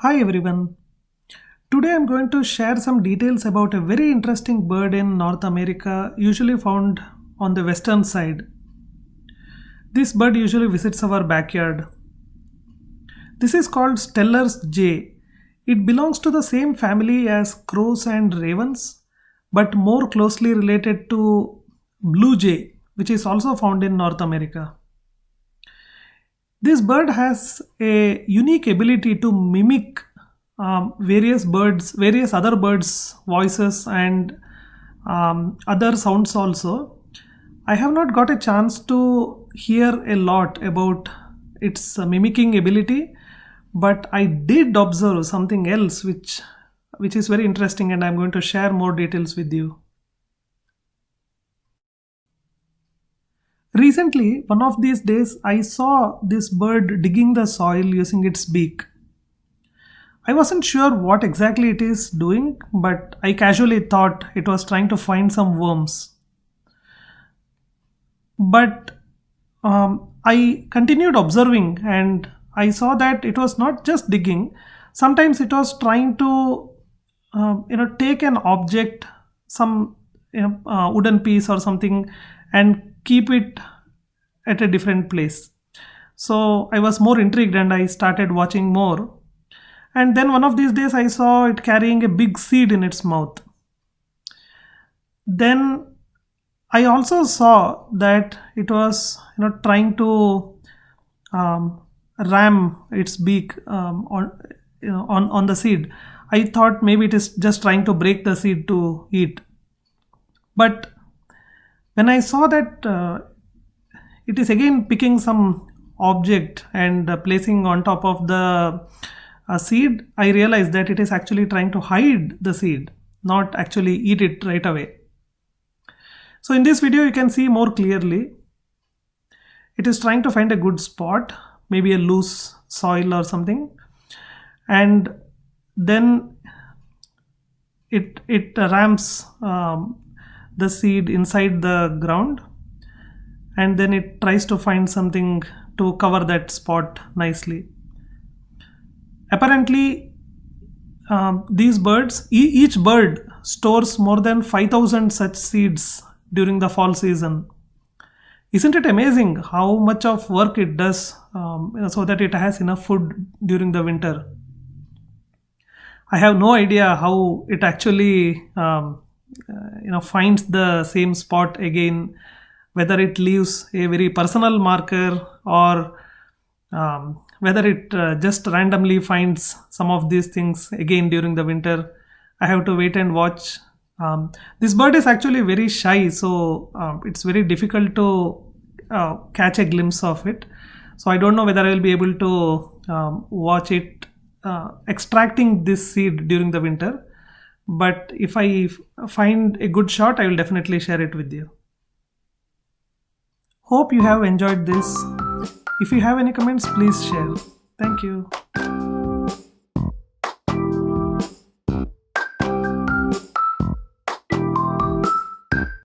Hi everyone. Today I'm going to share some details about a very interesting bird in North America, usually found on the western side. This bird usually visits our backyard. This is called Steller's jay. It belongs to the same family as crows and ravens, but more closely related to blue jay, which is also found in North America. This bird has a unique ability to mimic various other birds' voices and other sounds also. I have not got a chance to hear a lot about its mimicking ability, but I did observe something else which is very interesting, and I'm going to share more details with you. Recently, one of these days, I saw this bird digging the soil using its beak. I wasn't sure what exactly it is doing, but I casually thought it was trying to find some worms. But I continued observing and I saw that it was not just digging. Sometimes it was trying to, take an object, some wooden piece or something, and keep it at a different place. So I was more intrigued and I started watching more. And then one of these days I saw it carrying a big seed in its mouth. Then I also saw that it was trying to um, ram its beak on the seed. I thought maybe it is just trying to break the seed to eat. But when I saw that it is again picking some object and placing on top of the seed, I realized that it is actually trying to hide the seed, not actually eat it right away. So in this video you can see more clearly it is trying to find a good spot, maybe a loose soil or something, and then it rams the seed inside the ground, and then it tries to find something to cover that spot nicely. Apparently, these birds, each bird stores more than 5,000 such seeds during the fall season. Isn't it amazing how much of work it does so that it has enough food during the winter? I have no idea how it actually finds the same spot again, whether it leaves a very personal marker or whether it just randomly finds some of these things again during the winter. I have to wait and watch. This bird is actually very shy, so it's very difficult to catch a glimpse of it. So I don't know whether I will be able to watch it extracting this seed during the winter. But if I find a good shot, I will definitely share it with you. Hope you have enjoyed this. If you have any comments, please share. Thank you.